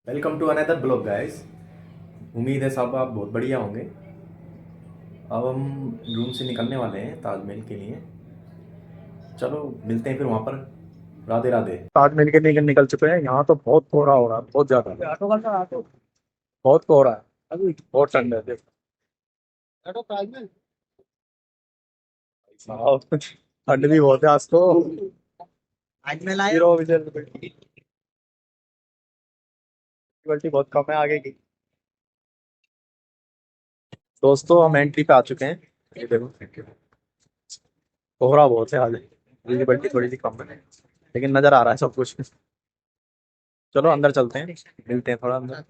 Welcome to another blog guys. उम्मीद है सब आप बहुत बढ़िया होंगे। अब हम रूम से निकलने वाले हैं ताजमहल के लिए। चलो मिलते हैं फिर वहाँ पर। राधे राधे। ताजमहल के लिए निकल चुके हैं। यहाँ तो बहुत कोहरा हो रहा है, बहुत ज्यादा। बहुत कोहरा है अभी, बहुत ठंड है। देखो साहब, ठंड भी बहुत है आज तो। हीरो विजिबिलिटी बहुत कम है आगे की। दोस्तों हम एंट्री पे आ चुके हैं। ये देखो कोहरा बहुत है आज, विजिबिलिटी थोड़ी सी कम है लेकिन नजर आ रहा है सब कुछ। चलो अंदर चलते हैं, मिलते हैं थोड़ा अंदर।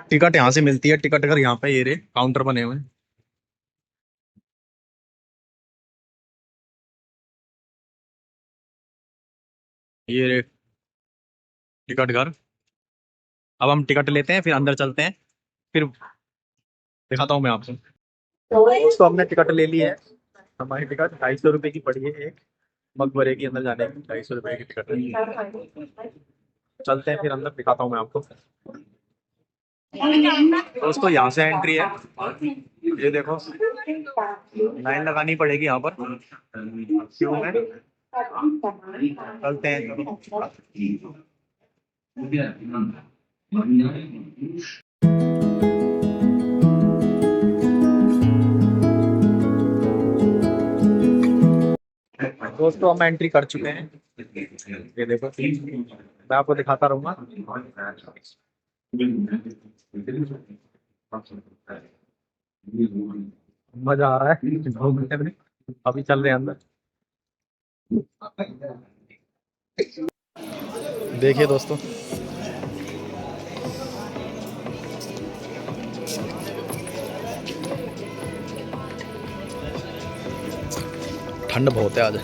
टिकट यहाँ से मिलती है। टिकट अगर यहाँ पे ये रे काउंटर बने हुए हैं। ये रे टिकट घर। अब हम टिकट लेते हैं, फिर अंदर चलते हैं, फिर दिखाता हूँ मैं आपको। दोस्तों हमने टिकट ले ली है। हमारी टिकट 250 रुपये की पड़ी है एक मकबरे के अंदर जाने की। 250 रुपये की टिकट है। चलते हैं फिर अंदर, दिखाता हूँ मैं आपको। दोस्तों यहाँ से एंट्री है। ये देखो लाइन लगानी पड़ेगी यहाँ पर क्यों में। चलते हैं। दोस्तों हम एंट्री कर चुके हैं। ये देखो मैं आपको दिखाता रहूंगा। मजा आ रहा है घूमने में। अभी चल रहे हैं अंदर। देखिए दोस्तों ठंड बहुत है आज।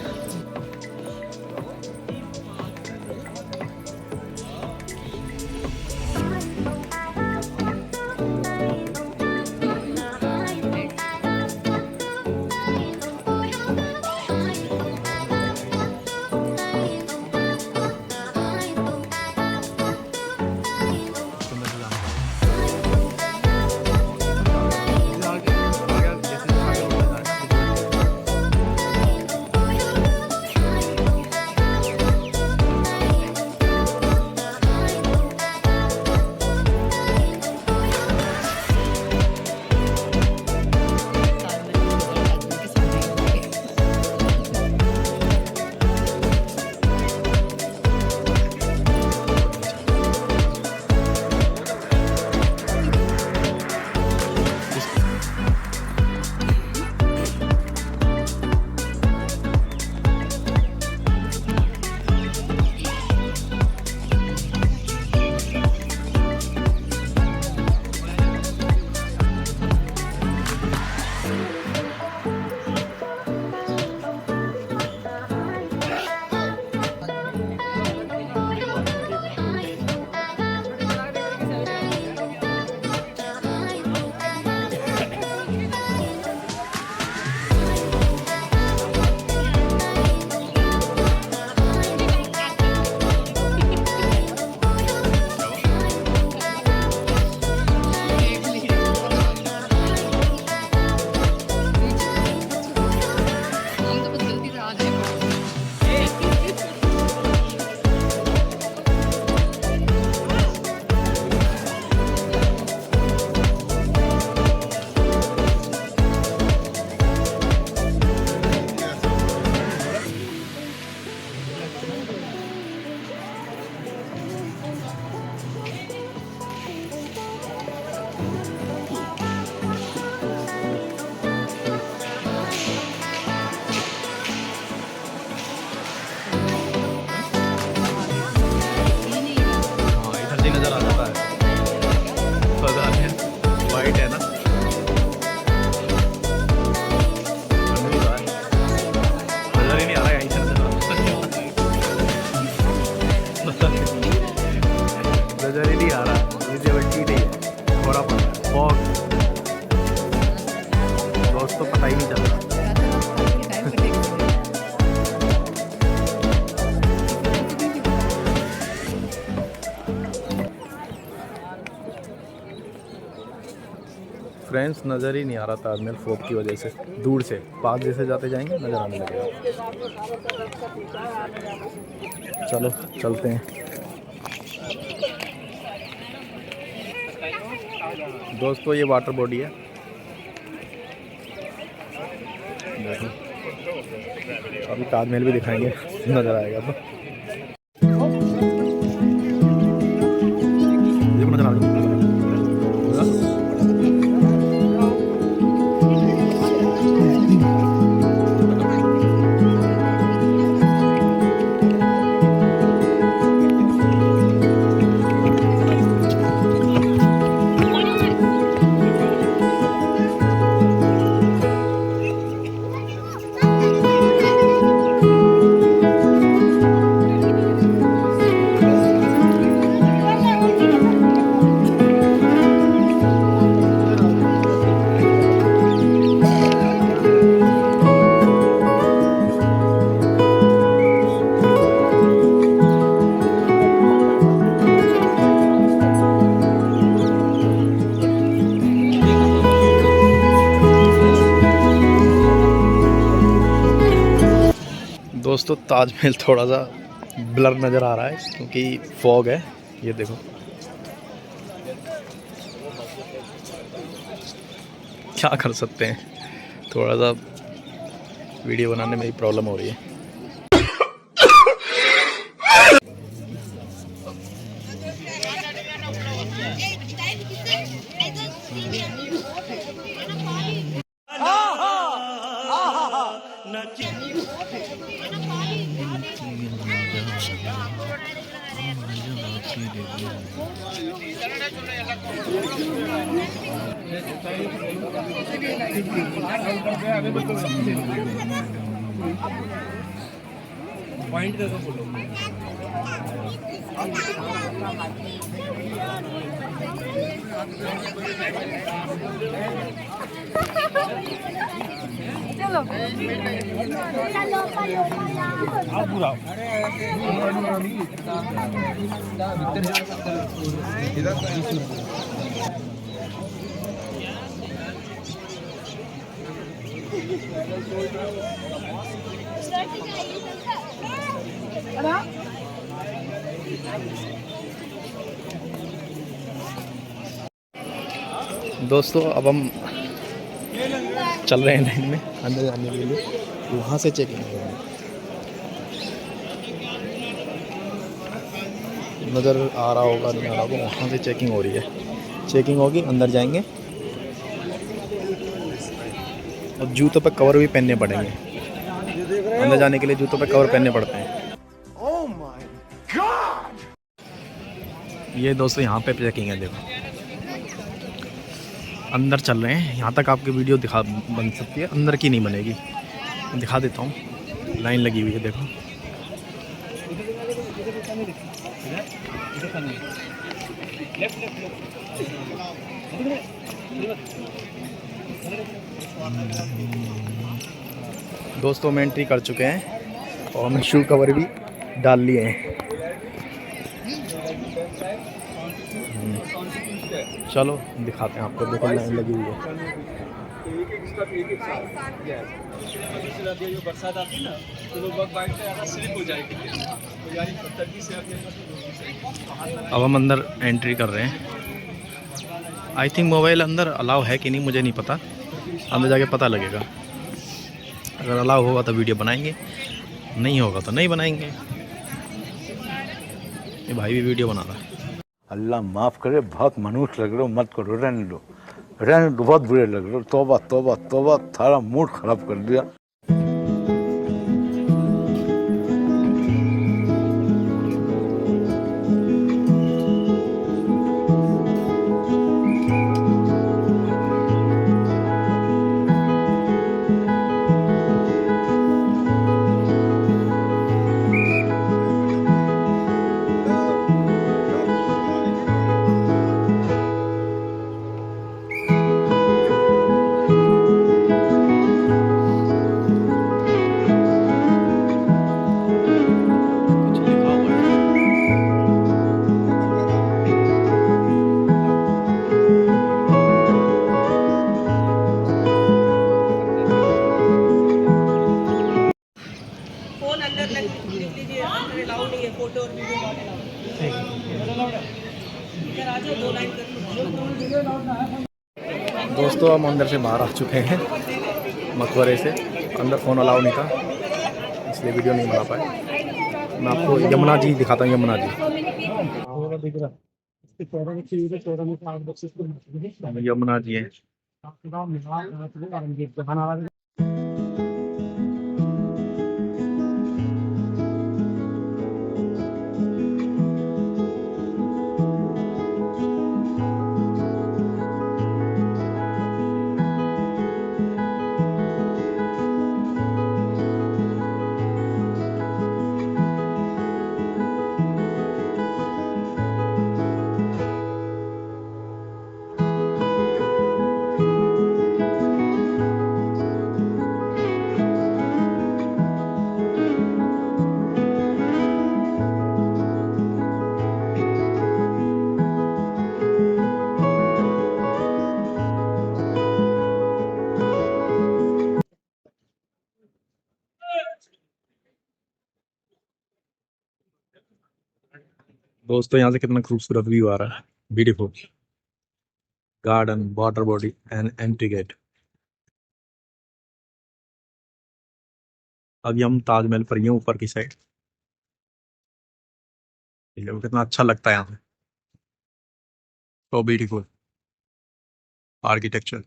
फ्रेंड्स नज़र ही नहीं आ रहा ताजमहल फोग की वजह से। दूर से पास जैसे जाते जाएंगे नज़र आने लगेगा। चलो चलते हैं दोस्तों। ये वाटर बॉडी है, देखो। अभी ताजमहल भी दिखाएंगे, नज़र आएगा तो। देखो नज़र आ रहा है। दोस्तों ताजमहल थोड़ा सा ब्लर नज़र आ रहा है क्योंकि फॉग है। ये देखो, क्या कर सकते हैं, थोड़ा सा वीडियो बनाने में ही प्रॉब्लम हो रही है। पॉइंट दे दो फोटो। चलो पूरा दोस्तों अब हम चल रहे हैं लाइन में अंदर जाने के लिए। वहाँ से चेकिंग हो रही है, नज़र आ रहा होगा नहीं आ रहा होगा, वहाँ से चेकिंग हो रही है। चेकिंग होगी, अंदर जाएंगे और जूतों पे कवर भी पहनने पड़ेंगे। अंदर जाने के लिए जूतों पे कवर पहनने पड़ते हैं। Oh my God! ये दोस्तों यहाँ पे चेकिंग है, देखो अंदर चल रहे हैं। यहाँ तक आपकी वीडियो दिखा बन सकती है, अंदर की नहीं बनेगी। दिखा देता हूँ, लाइन लगी हुई है देखो। दोस्तों हम एंट्री कर चुके हैं और हमने शू कवर भी डाल लिए हैं। चलो दिखाते हैं आपको, देखो लाइन लगी हुई है। बरसात आती है ना तो लोग बाइक से ज़्यादा स्लिप हो जाएगी। अब हम अंदर एंट्री कर रहे हैं। आई थिंक मोबाइल अंदर अलाउ है कि नहीं मुझे नहीं पता, अंदर जाके पता लगेगा। अगर अलाउ होगा तो वीडियो बनाएंगे, नहीं होगा तो नहीं बनाएंगे। ये भाई भी वीडियो बना रहा है। अल्लाह माफ़ करे, बहुत मनुष्य लग रहे हो, मत करो, रहने दो, बहुत बुरे लग रहे हो। तौबा तौबा तौबा, सारा मूड खराब कर दिया। दोस्तों हम अंदर से बाहर आ चुके हैं मकबरे से। अंदर फ़ोन अलाउ नहीं था इसलिए वीडियो नहीं बना पाए। मैं आपको यमुना जी दिखाता हूँ। यमुना जी, यमुना जी है। दोस्तों यहाँ से कितना खूबसूरत व्यू आ रहा है। Beautiful garden, water body and entry gate. अभी हम ताजमहल पर ही हैं, ऊपर की साइड। देखो कितना अच्छा लगता है यहाँ पे। तो ब्यूटीफुल आर्किटेक्चर।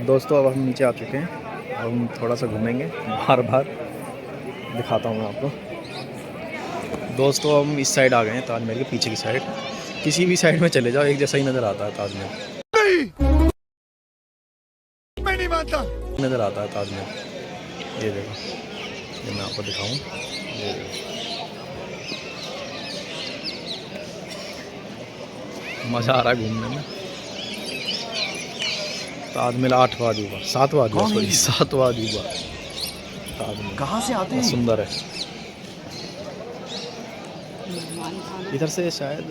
दोस्तों अब हम नीचे आ चुके हैं। अब हम थोड़ा सा घूमेंगे, बार बार दिखाता हूँ मैं आपको। दोस्तों हम इस साइड आ गए हैं, ताजमहल के पीछे की साइड। किसी भी साइड में चले जाओ एक जैसा ही नज़र आता है ताजमहल। मैं नहीं मानता। नज़र आता है ताजमहल। ये देखो, ये मैं आपको दिखाऊं। ये देखो, मज़ा आ रहा है घूमने में। ताजमहल 8वां अजूबा, 7वां अजूबा, सॉरी 7वां अजूबा ताजमहल। कहाँ से आते हैं? सुंदर है। इधर से शायद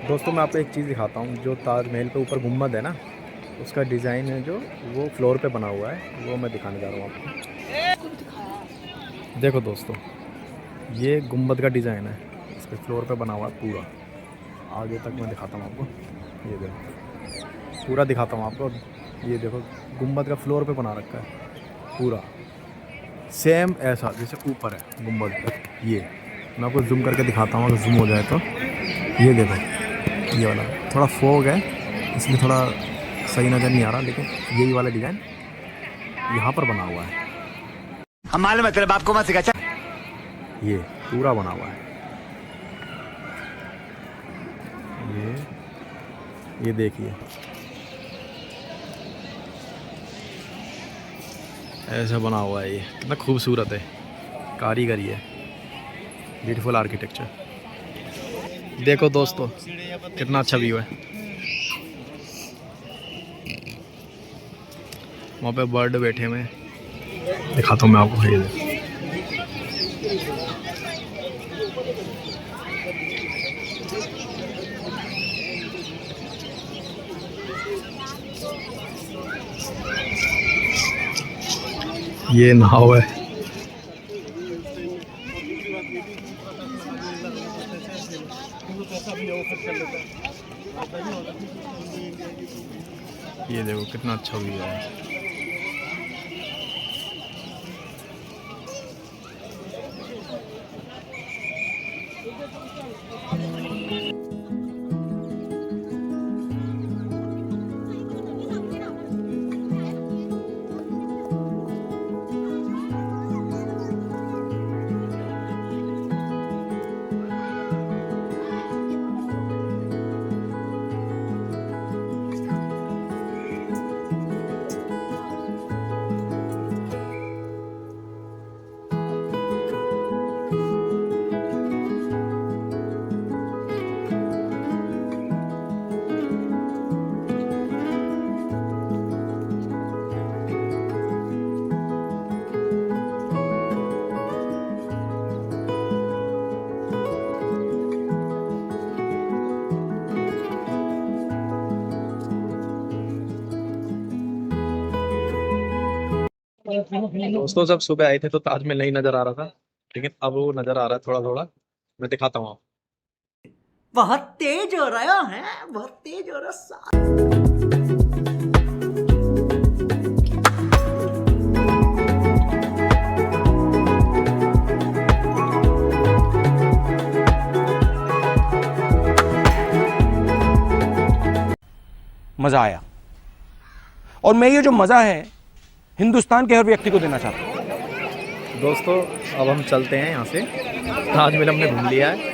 दोस्तों मैं आपको एक चीज़ दिखाता हूँ। जो ताजमहल पे ऊपर गुम्बद है ना, उसका डिज़ाइन है जो वो फ्लोर पे बना हुआ है, वो मैं दिखाने जा रहा हूँ आपको। देखो दोस्तों, ये गुम्बद का डिज़ाइन है, इस पर फ्लोर पे बना हुआ है पूरा। आगे तक मैं दिखाता हूँ आपको। ये देखो, पूरा दिखाता हूँ आपको। ये देखो, गुम्बद का फ्लोर पे बना रखा है पूरा सेम ऐसा जैसे ऊपर है गुम्बद पे। ये मैं आपको जूम करके दिखाता हूँ, अगर जूम हो जाए तो। ये देखो, ये वाला थोड़ा फोग है इसलिए थोड़ा सही नज़र नहीं आ रहा, लेकिन यही वाला डिज़ाइन यहाँ पर बना हुआ है। हमारे मतलब आपको मत सिखा। ये पूरा बना हुआ है। ये देखिए, ऐसा बना हुआ है। ये कितना खूबसूरत है, कारीगरी है, ब्यूटीफुल आर्किटेक्चर। देखो दोस्तों कितना अच्छा व्यू है। वहाँ पे बर्ड बैठे हुए हैं, दिखाता हूँ मैं आपको। ये देखो, ये नाव है। ये देखो कितना अच्छा व्यू है। दोस्तों जब सुबह आए थे तो ताजमहल नहीं नजर आ रहा था, लेकिन अब वो नजर आ रहा है थोड़ा थोड़ा। मैं दिखाता हूँ आपको। बहुत तेज हो रहा है, बहुत तेज हो रहा है। मज़ा आया, और मैं ये जो मज़ा है हिंदुस्तान के हर व्यक्ति को देना चाहता हूँ। दोस्तों अब हम चलते हैं यहाँ से। ताजमहल हमने घूम लिया है,